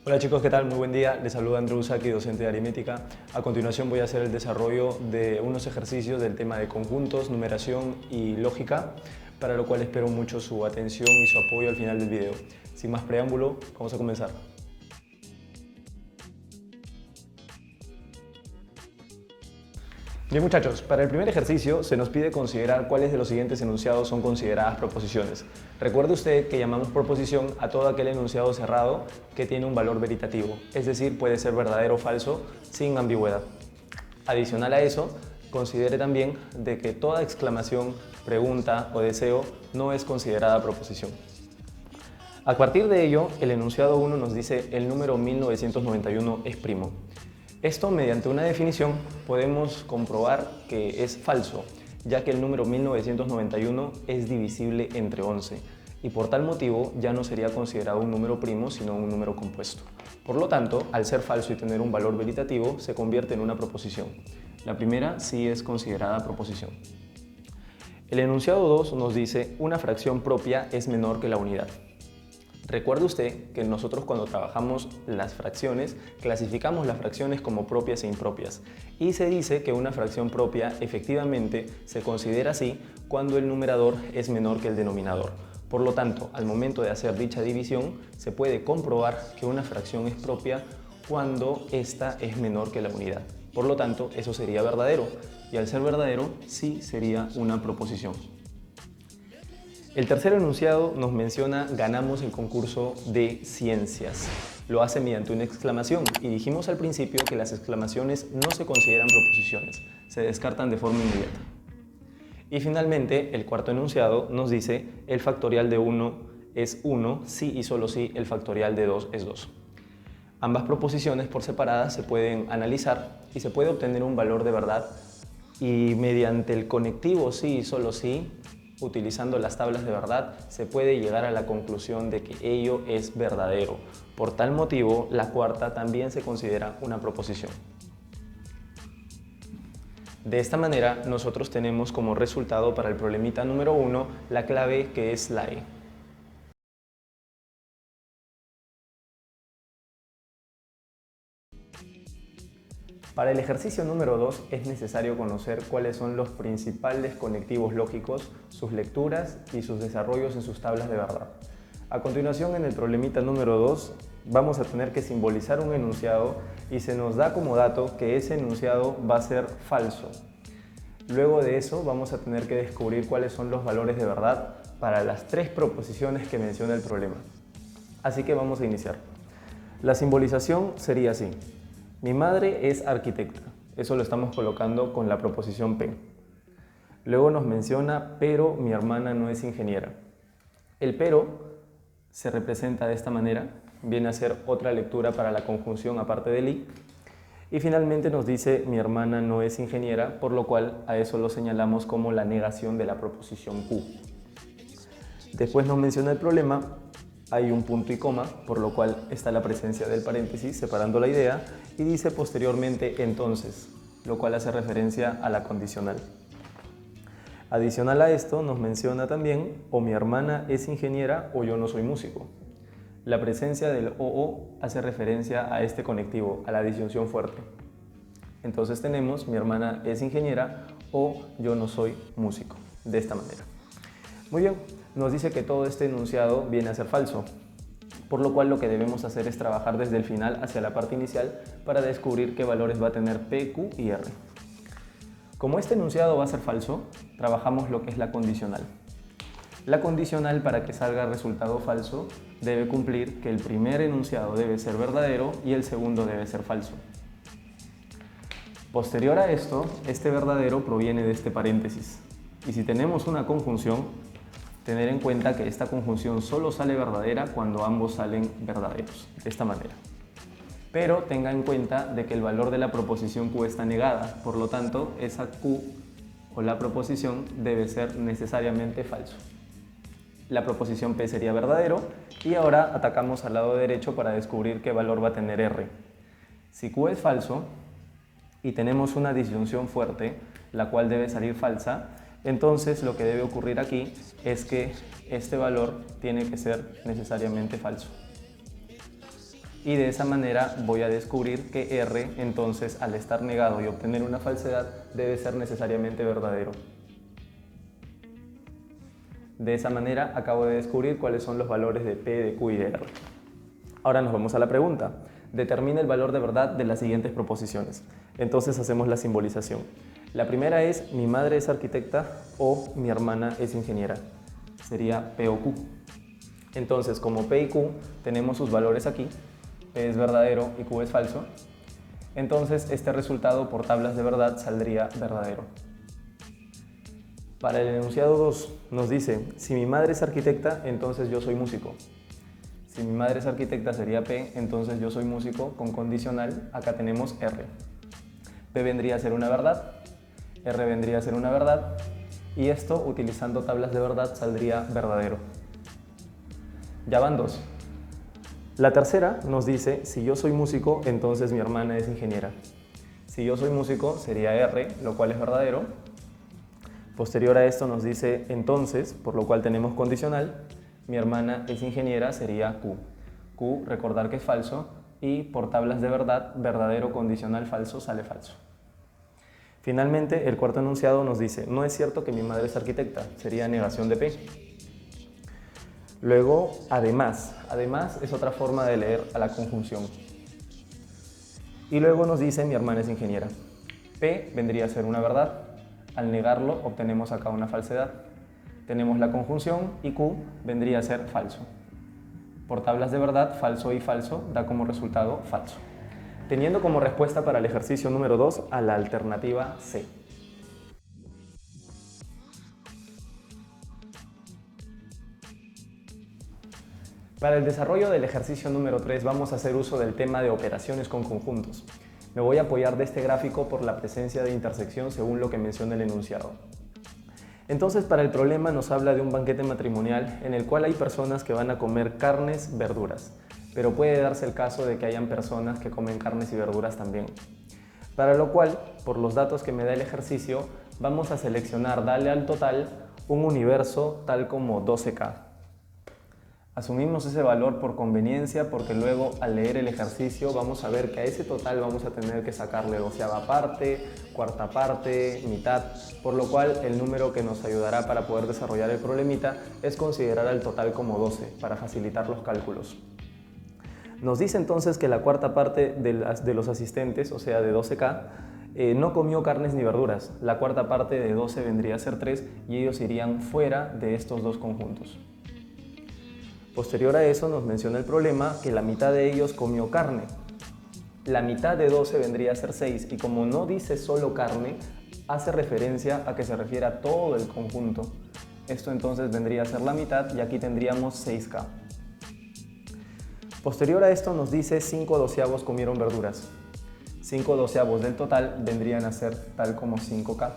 Hola chicos, ¿qué tal? Muy buen día. Les saluda Andrew Saki, docente de aritmética. A continuación voy a hacer el desarrollo de unos ejercicios del tema de conjuntos, numeración y lógica, para lo cual espero mucho su atención y su apoyo al final del video. Sin más preámbulo, vamos a comenzar. Bien muchachos, para el primer ejercicio se nos pide considerar cuáles de los siguientes enunciados son consideradas proposiciones. Recuerde usted que llamamos proposición a todo aquel enunciado cerrado que tiene un valor veritativo, es decir, puede ser verdadero o falso sin ambigüedad. Adicional a eso, considere también de que toda exclamación, pregunta o deseo no es considerada proposición. A partir de ello, el enunciado 1 nos dice el número 1991 es primo. Esto, mediante una definición, podemos comprobar que es falso, ya que el número 1991 es divisible entre 11 y por tal motivo ya no sería considerado un número primo, sino un número compuesto. Por lo tanto, al ser falso y tener un valor veritativo, se convierte en una proposición. La primera sí es considerada proposición. El enunciado 2 nos dice una fracción propia es menor que la unidad. Recuerde usted que nosotros cuando trabajamos las fracciones, clasificamos las fracciones como propias e impropias y se dice que una fracción propia efectivamente se considera así cuando el numerador es menor que el denominador. Por lo tanto, al momento de hacer dicha división, se puede comprobar que una fracción es propia cuando ésta es menor que la unidad. Por lo tanto, eso sería verdadero y al ser verdadero, sí sería una proposición. El tercer enunciado nos menciona ganamos el concurso de ciencias. Lo hace mediante una exclamación y dijimos al principio que las exclamaciones no se consideran proposiciones, se descartan de forma inmediata. Y finalmente, el cuarto enunciado nos dice el factorial de 1 es 1 si y solo si el factorial de 2 es 2. Ambas proposiciones por separadas se pueden analizar y se puede obtener un valor de verdad y mediante el conectivo sí y solo sí, utilizando las tablas de verdad, se puede llegar a la conclusión de que ello es verdadero. Por tal motivo, la cuarta también se considera una proposición. De esta manera, nosotros tenemos como resultado para el problemita número 1 la clave que es la E. Para el ejercicio número 2 es necesario conocer cuáles son los principales conectivos lógicos, sus lecturas y sus desarrollos en sus tablas de verdad. A continuación, en el problemita número 2, vamos a tener que simbolizar un enunciado y se nos da como dato que ese enunciado va a ser falso. Luego de eso vamos a tener que descubrir cuáles son los valores de verdad para las tres proposiciones que menciona el problema. Así que vamos a iniciar. La simbolización sería así. Mi madre es arquitecta. Eso lo estamos colocando con la proposición P. Luego nos menciona, pero mi hermana no es ingeniera. El pero se representa de esta manera. Viene a ser otra lectura para la conjunción aparte del i. Y finalmente nos dice, mi hermana no es ingeniera, por lo cual a eso lo señalamos como la negación de la proposición Q. Después nos menciona el problema. Hay un punto y coma, por lo cual está la presencia del paréntesis separando la idea y dice posteriormente entonces, lo cual hace referencia a la condicional. Adicional a esto nos menciona también o mi hermana es ingeniera o yo no soy músico. La presencia del o hace referencia a este conectivo, a la disyunción fuerte. Entonces tenemos mi hermana es ingeniera o yo no soy músico, de esta manera. Muy bien, nos dice que todo este enunciado viene a ser falso, por lo cual lo que debemos hacer es trabajar desde el final hacia la parte inicial para descubrir qué valores va a tener P, Q y R. Como este enunciado va a ser falso, trabajamos lo que es la condicional. La condicional, para que salga resultado falso, debe cumplir que el primer enunciado debe ser verdadero y el segundo debe ser falso. Posterior a esto, este verdadero proviene de este paréntesis. Y si tenemos una conjunción, tener en cuenta que esta conjunción solo sale verdadera cuando ambos salen verdaderos, de esta manera. Pero tenga en cuenta de que el valor de la proposición Q está negada, por lo tanto, esa Q o la proposición debe ser necesariamente falso. La proposición P sería verdadero y ahora atacamos al lado derecho para descubrir qué valor va a tener R. Si Q es falso y tenemos una disyunción fuerte, la cual debe salir falsa, entonces lo que debe ocurrir aquí es que este valor tiene que ser necesariamente falso. y de esa manera voy a descubrir que R, entonces, al estar negado y obtener una falsedad, debe ser necesariamente verdadero. De esa manera acabo de descubrir cuáles son los valores de P, de Q y de R. Ahora nos vamos a la pregunta. Determina el valor de verdad de las siguientes proposiciones. Entonces hacemos la simbolización. La primera es: mi madre es arquitecta o mi hermana es ingeniera. Sería P o Q. Entonces, como P y Q tenemos sus valores aquí, P es verdadero y Q es falso, entonces este resultado por tablas de verdad saldría verdadero. Para el enunciado 2 nos dice: si mi madre es arquitecta, entonces yo soy músico. Si mi madre es arquitecta sería P, entonces yo soy músico, con condicional, acá tenemos R. P vendría a ser una verdad, R vendría a ser una verdad, y esto, utilizando tablas de verdad, saldría verdadero. Ya van dos. La tercera nos dice: si yo soy músico, entonces mi hermana es ingeniera. Si yo soy músico sería R, lo cual es verdadero. Posterior a esto nos dice entonces, por lo cual tenemos condicional, mi hermana es ingeniera sería Q. Q, recordar que es falso, y por tablas de verdad, verdadero, condicional, falso, sale falso. Finalmente, el cuarto enunciado nos dice: no es cierto que mi madre es arquitecta, sería negación de P. Luego, además. Además es otra forma de leer a la conjunción. Y luego nos dice: mi hermana es ingeniera. P vendría a ser una verdad. Al negarlo, obtenemos acá una falsedad. Tenemos la conjunción y Q vendría a ser falso. Por tablas de verdad, falso y falso da como resultado falso. Teniendo como respuesta para el ejercicio número 2 a la alternativa C. Para el desarrollo del ejercicio número 3 vamos a hacer uso del tema de operaciones con conjuntos. Me voy a apoyar de este gráfico por la presencia de intersección según lo que menciona el enunciado. Entonces, para el problema nos habla de un banquete matrimonial en el cual hay personas que van a comer carnes, verduras, pero puede darse el caso de que hayan personas que comen carnes y verduras también. Para lo cual, por los datos que me da el ejercicio, vamos a seleccionar, darle al total, un universo tal como 12K. Asumimos ese valor por conveniencia porque luego al leer el ejercicio vamos a ver que a ese total vamos a tener que sacarle doceava parte, cuarta parte, mitad, por lo cual el número que nos ayudará para poder desarrollar el problemita es considerar al total como 12 para facilitar los cálculos. Nos dice entonces que la cuarta parte de los asistentes, o sea de 12K, no comió carnes ni verduras. La cuarta parte de 12 vendría a ser 3 y ellos irían fuera de estos dos conjuntos. Posterior a eso nos menciona el problema que la mitad de ellos comió carne. La mitad de 12 vendría a ser 6 y como no dice solo carne, hace referencia a que se refiere a todo el conjunto. Esto entonces vendría a ser la mitad y aquí tendríamos 6K. Posterior a esto nos dice 5 doceavos comieron verduras. 5 doceavos del total vendrían a ser tal como 5K.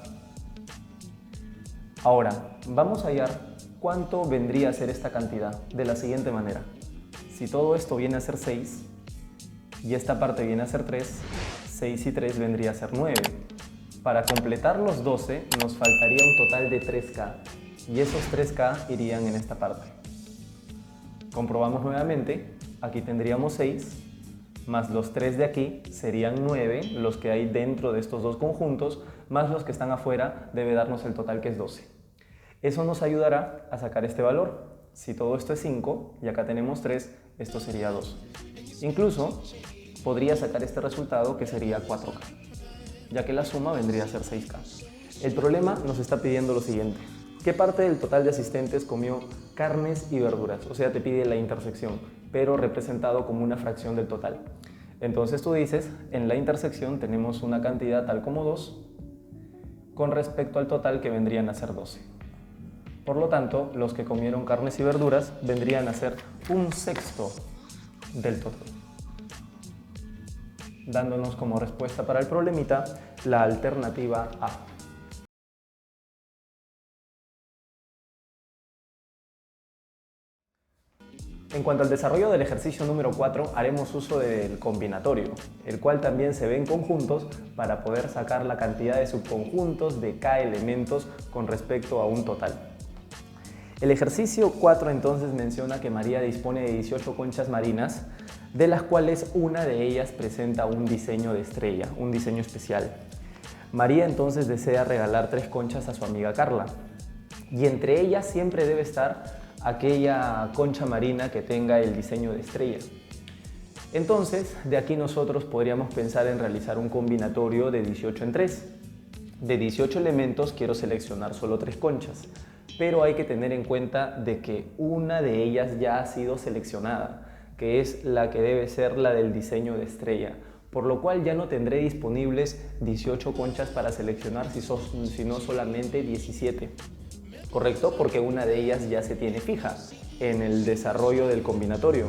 Ahora, vamos a hallar ¿cuánto vendría a ser esta cantidad? De la siguiente manera. Si todo esto viene a ser 6 y esta parte viene a ser 3, 6 y 3 vendría a ser 9. Para completar los 12 nos faltaría un total de 3K y esos 3K irían en esta parte. Comprobamos nuevamente, aquí tendríamos 6 más los 3 de aquí serían 9, los que hay dentro de estos dos conjuntos, más los que están afuera debe darnos el total que es 12. Eso nos ayudará a sacar este valor. Si todo esto es 5 y acá tenemos 3, esto sería 2. Incluso podría sacar este resultado que sería 4K, ya que la suma vendría a ser 6K. El problema nos está pidiendo lo siguiente. ¿Qué parte del total de asistentes comió carnes y verduras? O sea, te pide la intersección, pero representado como una fracción del total. Entonces tú dices, en la intersección tenemos una cantidad tal como 2 con respecto al total que vendrían a ser 12. Por lo tanto, los que comieron carnes y verduras vendrían a ser un sexto del total, dándonos como respuesta para el problemita la alternativa A. En cuanto al desarrollo del ejercicio número 4, haremos uso del combinatorio, el cual también se ve en conjuntos para poder sacar la cantidad de subconjuntos de K elementos con respecto a un total. El ejercicio 4 entonces menciona que María dispone de 18 conchas marinas, de las cuales una de ellas presenta un diseño de estrella, un diseño especial. María entonces desea regalar 3 conchas a su amiga Carla, y entre ellas siempre debe estar aquella concha marina que tenga el diseño de estrella. Entonces, de aquí nosotros podríamos pensar en realizar un combinatorio de 18 en 3. De 18 elementos quiero seleccionar solo 3 conchas, pero hay que tener en cuenta de que una de ellas ya ha sido seleccionada, que es la que debe ser la del diseño de estrella, por lo cual ya no tendré disponibles 18 conchas para seleccionar, sino solamente 17. ¿Correcto? Porque una de ellas ya se tiene fija en el desarrollo del combinatorio.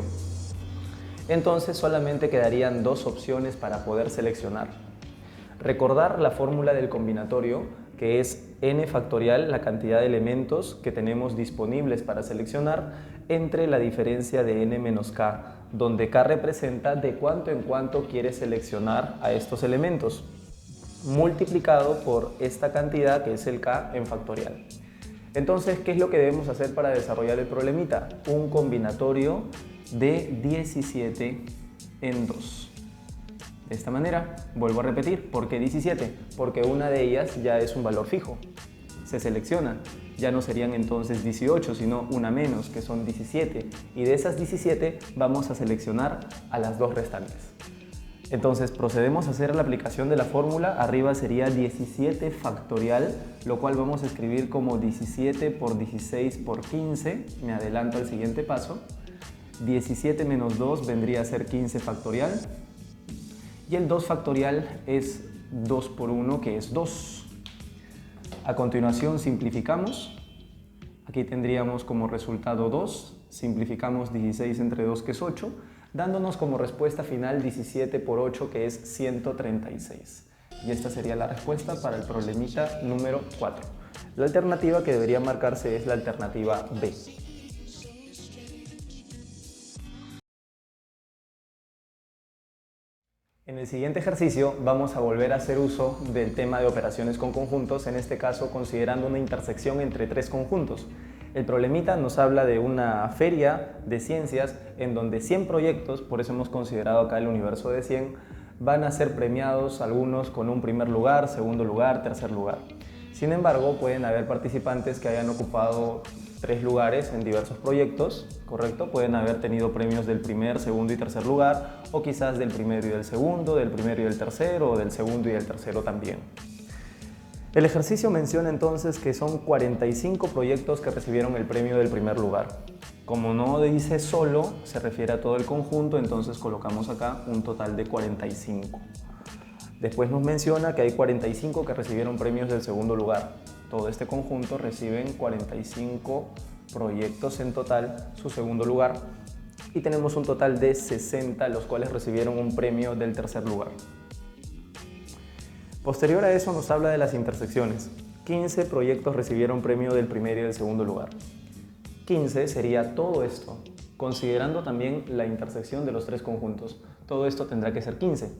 Entonces solamente quedarían 2 opciones para poder seleccionar. Recordar la fórmula del combinatorio, que es n factorial, la cantidad de elementos que tenemos disponibles para seleccionar, entre la diferencia de n menos k, donde k representa de cuánto en cuánto quieres seleccionar a estos elementos, multiplicado por esta cantidad que es el k en factorial. Entonces, ¿qué es lo que debemos hacer para desarrollar el problemita? Un combinatorio de 17 en 2. De esta manera, vuelvo a repetir, ¿por qué 17? Porque una de ellas ya es un valor fijo. Se selecciona. Ya no serían entonces 18, sino una menos, que son 17. Y de esas 17 vamos a seleccionar a las 2 restantes. Entonces procedemos a hacer la aplicación de la fórmula. Arriba sería 17 factorial, lo cual vamos a escribir como 17 por 16 por 15. Me adelanto al siguiente paso. 17 menos 2 vendría a ser 15 factorial. Y el 2 factorial es 2 por 1, que es 2. A continuación simplificamos. Aquí tendríamos como resultado 2. Simplificamos 16 entre 2, que es 8. Dándonos como respuesta final 17 por 8, que es 136. Y esta sería la respuesta para el problemita número 4. La alternativa que debería marcarse es la alternativa B. En el siguiente ejercicio vamos a volver a hacer uso del tema de operaciones con conjuntos, en este caso considerando una intersección entre 3 conjuntos. El problemita nos habla de una feria de ciencias en donde 100 proyectos, por eso hemos considerado acá el universo de 100, van a ser premiados algunos con un primer lugar, segundo lugar, tercer lugar. Sin embargo, pueden haber participantes que hayan ocupado 3 lugares en diversos proyectos, ¿correcto? Pueden haber tenido premios del primer, segundo y tercer lugar, o quizás del primero y del segundo, del primero y del tercero, o del segundo y del tercero también. El ejercicio menciona entonces que son 45 proyectos que recibieron el premio del primer lugar. Como no dice solo, se refiere a todo el conjunto, entonces colocamos acá un total de 45. Después nos menciona que hay 45 que recibieron premios del segundo lugar. Todo este conjunto reciben 45 proyectos en total, su segundo lugar, y tenemos un total de 60 los cuales recibieron un premio del tercer lugar. Posterior a eso nos habla de las intersecciones. 15 proyectos recibieron premio del primer y del segundo lugar. 15 sería todo esto, considerando también la intersección de los 3 conjuntos. Todo esto tendrá que ser 15.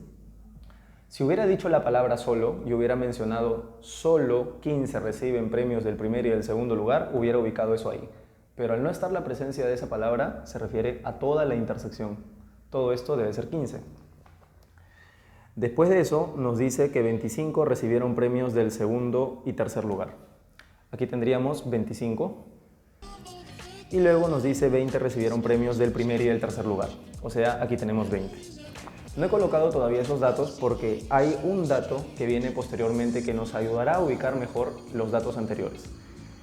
Si hubiera dicho la palabra solo y hubiera mencionado solo 15 reciben premios del primer y del segundo lugar, hubiera ubicado eso ahí. Pero al no estar la presencia de esa palabra, se refiere a toda la intersección. Todo esto debe ser 15. Después de eso, nos dice que 25 recibieron premios del segundo y tercer lugar. Aquí tendríamos 25. Y luego nos dice 20 recibieron premios del primer y del tercer lugar. O sea, aquí tenemos 20. No he colocado todavía esos datos porque hay un dato que viene posteriormente que nos ayudará a ubicar mejor los datos anteriores,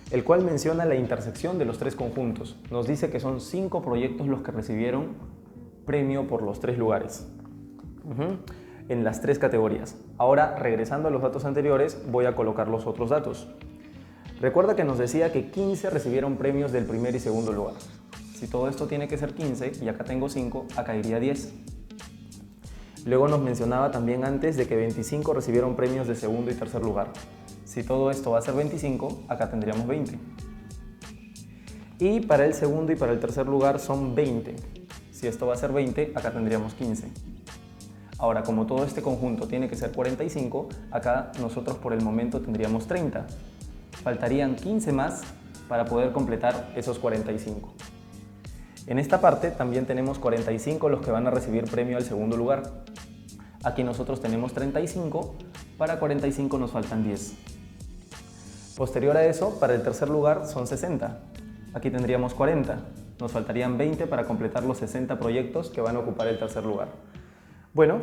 el cual menciona la intersección de los 3 conjuntos. Nos dice que son 5 proyectos los que recibieron premio por los 3 lugares. En las 3 categorías. Ahora, regresando a los datos anteriores, voy a colocar los otros datos. Recuerda que nos decía que 15 recibieron premios del primer y segundo lugar. Si todo esto tiene que ser 15 y acá tengo 5, acá iría 10. Luego nos mencionaba también antes de que 25 recibieron premios de segundo y tercer lugar. Si todo esto va a ser 25, acá tendríamos 20. Y para el segundo y para el tercer lugar son 20. Si esto va a ser 20, acá tendríamos 15. Ahora, como todo este conjunto tiene que ser 45, acá nosotros por el momento tendríamos 30. Faltarían 15 más para poder completar esos 45. En esta parte también tenemos 45 los que van a recibir premio al segundo lugar. Aquí nosotros tenemos 35, para 45 nos faltan 10. Posterior a eso, para el tercer lugar son 60. Aquí tendríamos 40. Nos faltarían 20 para completar los 60 proyectos que van a ocupar el tercer lugar. Bueno,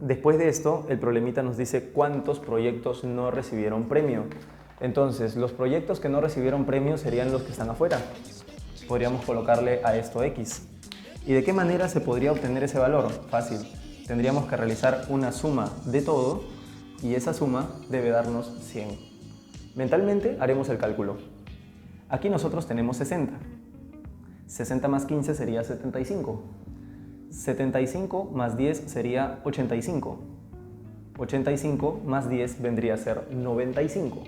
después de esto, el problemita nos dice cuántos proyectos no recibieron premio. Entonces, los proyectos que no recibieron premio serían los que están afuera. Podríamos colocarle a esto X. ¿Y de qué manera se podría obtener ese valor? Fácil. Tendríamos que realizar una suma de todo y esa suma debe darnos 100. Mentalmente haremos el cálculo. Aquí nosotros tenemos 60. 60 más 15 sería 75. 75 más 10 sería 85. 85 más 10 vendría a ser 95.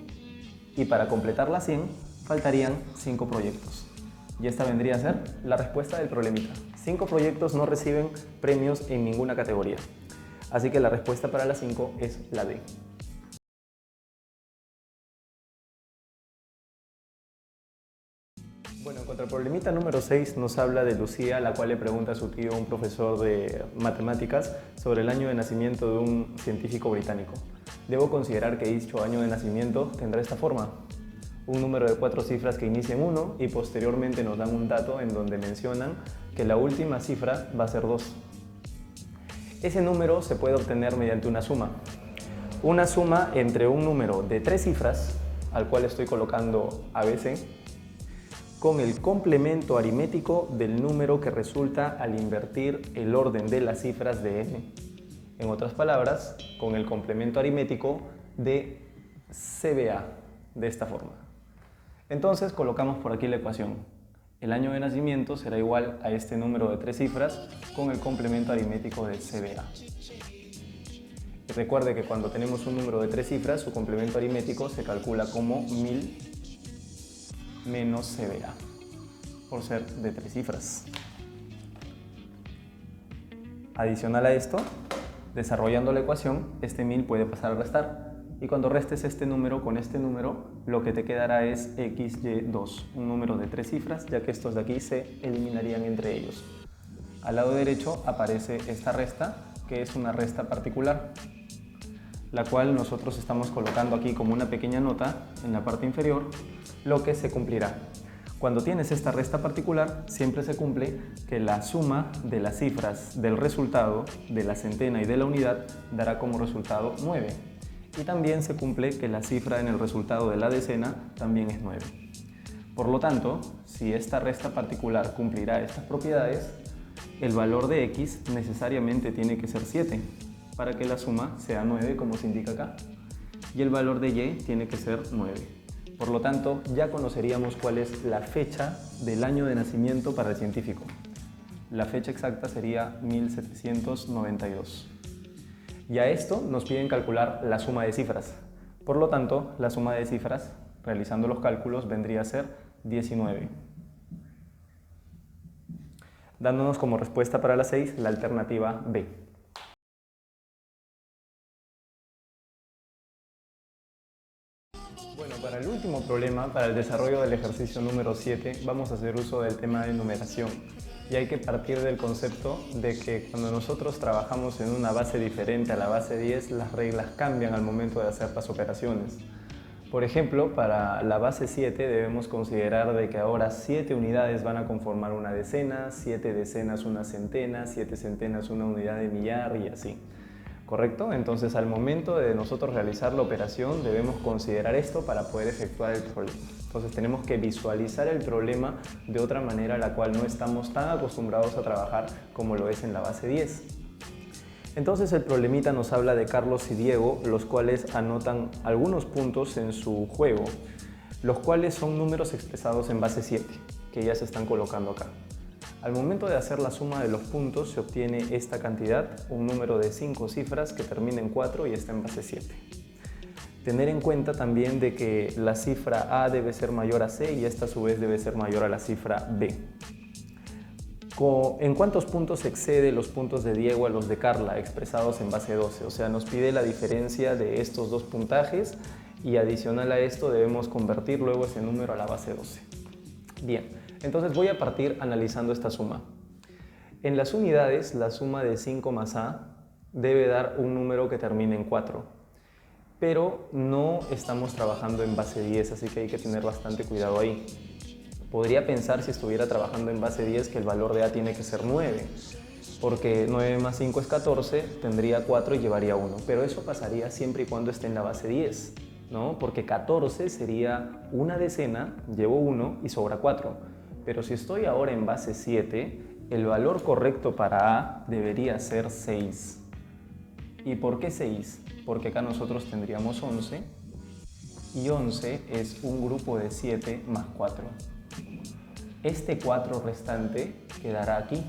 Y para completar las 100, faltarían 5 proyectos. Y esta vendría a ser la respuesta del problemita. 5 proyectos no reciben premios en ninguna categoría. Así que la respuesta para las 5 es la D. Bueno, en cuanto al problemita número 6 nos habla de Lucía, la cual le pregunta a su tío, un profesor de matemáticas, sobre el año de nacimiento de un científico británico. Debo considerar que dicho año de nacimiento tendrá esta forma: un número de 4 cifras que inicia en 1 y posteriormente nos dan un dato en donde mencionan que la última cifra va a ser 2. Ese número se puede obtener mediante una suma. Una suma entre un número de 3 cifras, al cual estoy colocando ABC, con el complemento aritmético del número que resulta al invertir el orden de las cifras de n. En otras palabras, con el complemento aritmético de CBA, de esta forma. Entonces colocamos por aquí la ecuación. El año de nacimiento será igual a este número de 3 cifras con el complemento aritmético de CBA. Y recuerde que cuando tenemos un número de 3 cifras, su complemento aritmético se calcula como 1000 menos CBA, por ser de 3 cifras. Adicional a esto, desarrollando la ecuación, este 1000 puede pasar a restar. Y cuando restes este número con este número, lo que te quedará es XY2, un número de 3 cifras, ya que estos de aquí se eliminarían entre ellos. Al lado derecho aparece esta resta, que es una resta particular, la cual nosotros estamos colocando aquí como una pequeña nota en la parte inferior, lo que se cumplirá. Cuando tienes esta resta particular, siempre se cumple que la suma de las cifras del resultado de la centena y de la unidad dará como resultado 9. Y también se cumple que la cifra en el resultado de la decena también es 9. Por lo tanto, si esta resta particular cumplirá estas propiedades, el valor de X necesariamente tiene que ser 7 para que la suma sea 9, como se indica acá. Y el valor de Y tiene que ser 9. Por lo tanto, ya conoceríamos cuál es la fecha del año de nacimiento para el científico. La fecha exacta sería 1792. Y a esto nos piden calcular la suma de cifras. Por lo tanto, la suma de cifras, realizando los cálculos, vendría a ser 19. Dándonos como respuesta para la 6 la alternativa B. Bueno, para el último problema, para el desarrollo del ejercicio número 7, vamos a hacer uso del tema de numeración. Y hay que partir del concepto de que cuando nosotros trabajamos en una base diferente a la base 10, las reglas cambian al momento de hacer las operaciones. Por ejemplo, para la base 7 debemos considerar de que ahora 7 unidades van a conformar una decena, 7 decenas una centena, 7 centenas una unidad de millar y así. ¿Correcto? Entonces, al momento de nosotros realizar la operación, debemos considerar esto para poder efectuar el problema. Entonces, tenemos que visualizar el problema de otra manera a la cual no estamos tan acostumbrados a trabajar como lo es en la base 10. Entonces, el problemita nos habla de Carlos y Diego, los cuales anotan algunos puntos en su juego, los cuales son números expresados en base 7, que ya se están colocando acá. Al momento de hacer la suma de los puntos se obtiene esta cantidad, un número de 5 cifras que termina en 4 y está en base 7. Tener en cuenta también de que la cifra A debe ser mayor a C y esta a su vez debe ser mayor a la cifra B. ¿En cuántos puntos excede los puntos de Diego a los de Carla expresados en base 12? O sea, nos pide la diferencia de estos dos puntajes y adicional a esto debemos convertir luego ese número a la base 12. Bien, entonces voy a partir analizando esta suma. En las unidades, la suma de 5 más a debe dar un número que termine en 4. Pero no estamos trabajando en base 10, así que hay que tener bastante cuidado ahí. Podría pensar, si estuviera trabajando en base 10, que el valor de a tiene que ser 9, porque 9 más 5 es 14, tendría 4 y llevaría 1. Pero eso pasaría siempre y cuando esté en la base 10, ¿no? Porque 14 sería una decena, llevo 1 y sobra 4. Pero si estoy ahora en base 7, el valor correcto para a debería ser 6. ¿Y por qué 6? Porque acá nosotros tendríamos 11 y 11 es un grupo de 7 más 4. Este 4 restante quedará aquí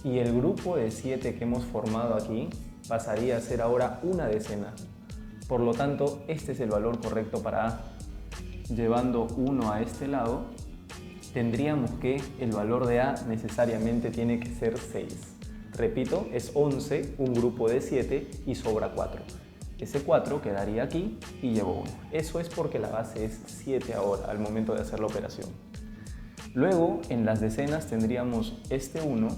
y el grupo de 7 que hemos formado aquí pasaría a ser ahora una decena. Por lo tanto, este es el valor correcto para a. Llevando 1 a este lado, tendríamos que el valor de a necesariamente tiene que ser 6. Repito, es 11, un grupo de 7 y sobra 4. Ese 4 quedaría aquí y llevo 1. Eso es porque la base es 7 ahora, al momento de hacer la operación. Luego, en las decenas tendríamos este 1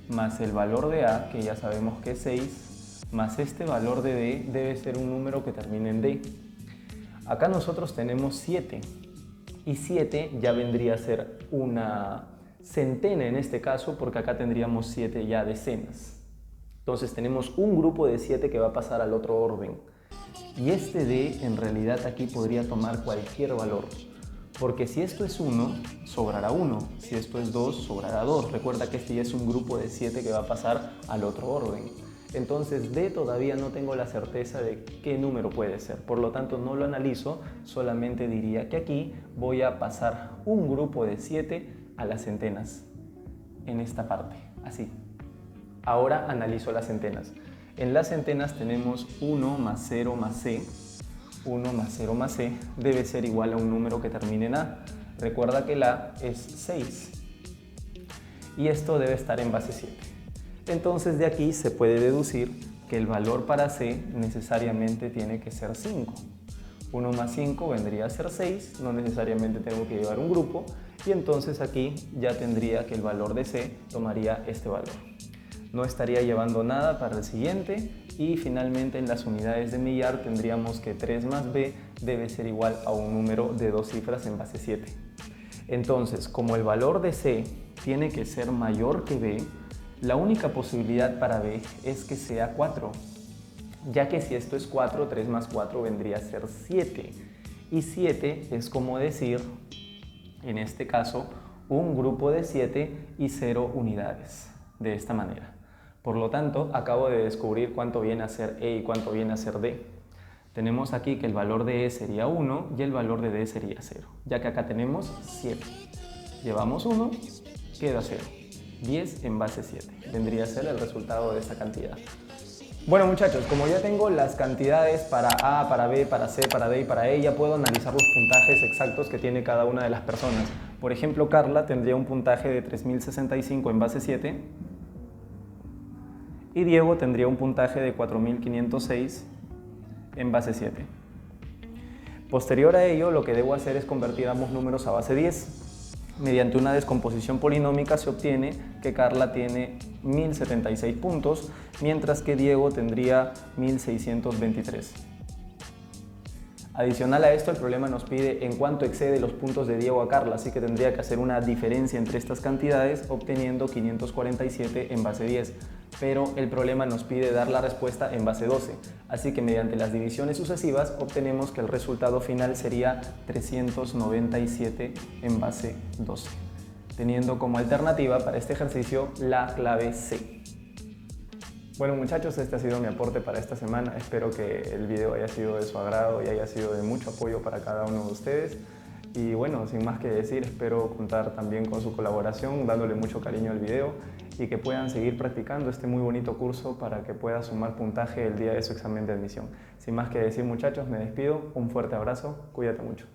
más el valor de a, que ya sabemos que es 6, más este valor de d debe ser un número que termine en d. Acá nosotros tenemos 7 y 7 ya vendría a ser una centena en este caso, porque acá tendríamos 7 ya decenas. Entonces tenemos un grupo de 7 que va a pasar al otro orden. Y este d en realidad aquí podría tomar cualquier valor. Porque si esto es 1, sobrará 1. Si esto es 2, sobrará 2. Recuerda que este ya es un grupo de 7 que va a pasar al otro orden. Entonces d todavía no tengo la certeza de qué número puede ser. Por lo tanto no lo analizo, solamente diría que aquí voy a pasar un grupo de 7 a las centenas. En esta parte, así. Ahora analizo las centenas. En las centenas tenemos 1 más 0 más c. 1 más 0 más c debe ser igual a un número que termine en a. Recuerda que el a es 6. Y esto debe estar en base 7. Entonces de aquí se puede deducir que el valor para c necesariamente tiene que ser 5. 1 más 5 vendría a ser 6, no necesariamente tengo que llevar un grupo, y entonces aquí ya tendría que el valor de c tomaría este valor. No estaría llevando nada para el siguiente, y finalmente en las unidades de millar tendríamos que 3 más b debe ser igual a un número de 2 cifras en base 7. Entonces, como el valor de c tiene que ser mayor que b, la única posibilidad para b es que sea 4, ya que si esto es 4, 3 más 4 vendría a ser 7. Y 7 es como decir, en este caso, un grupo de 7 y 0 unidades, de esta manera. Por lo tanto, acabo de descubrir cuánto viene a ser e y cuánto viene a ser d. Tenemos aquí que el valor de e sería 1 y el valor de d sería 0, ya que acá tenemos 7. Llevamos 1, queda 0. 10 en base 7. Vendría a ser el resultado de esa cantidad. Bueno muchachos, como ya tengo las cantidades para A, para B, para C, para D y para E, ya puedo analizar los puntajes exactos que tiene cada una de las personas. Por ejemplo, Carla tendría un puntaje de 3065 en base 7 y Diego tendría un puntaje de 4506 en base 7. Posterior a ello, lo que debo hacer es convertir ambos números a base 10. Mediante una descomposición polinómica se obtiene que Carla tiene 1076 puntos, mientras que Diego tendría 1623. Adicional a esto, el problema nos pide en cuánto excede los puntos de Diego a Carla, así que tendría que hacer una diferencia entre estas cantidades, obteniendo 547 en base 10. Pero el problema nos pide dar la respuesta en base 12, así que mediante las divisiones sucesivas obtenemos que el resultado final sería 397 en base 12, teniendo como alternativa para este ejercicio la clave C. Bueno muchachos, este ha sido mi aporte para esta semana. Espero que el video haya sido de su agrado y haya sido de mucho apoyo para cada uno de ustedes. Y bueno, sin más que decir, espero contar también con su colaboración, dándole mucho cariño al video y que puedan seguir practicando este muy bonito curso para que pueda sumar puntaje el día de su examen de admisión. Sin más que decir muchachos, me despido, un fuerte abrazo, cuídate mucho.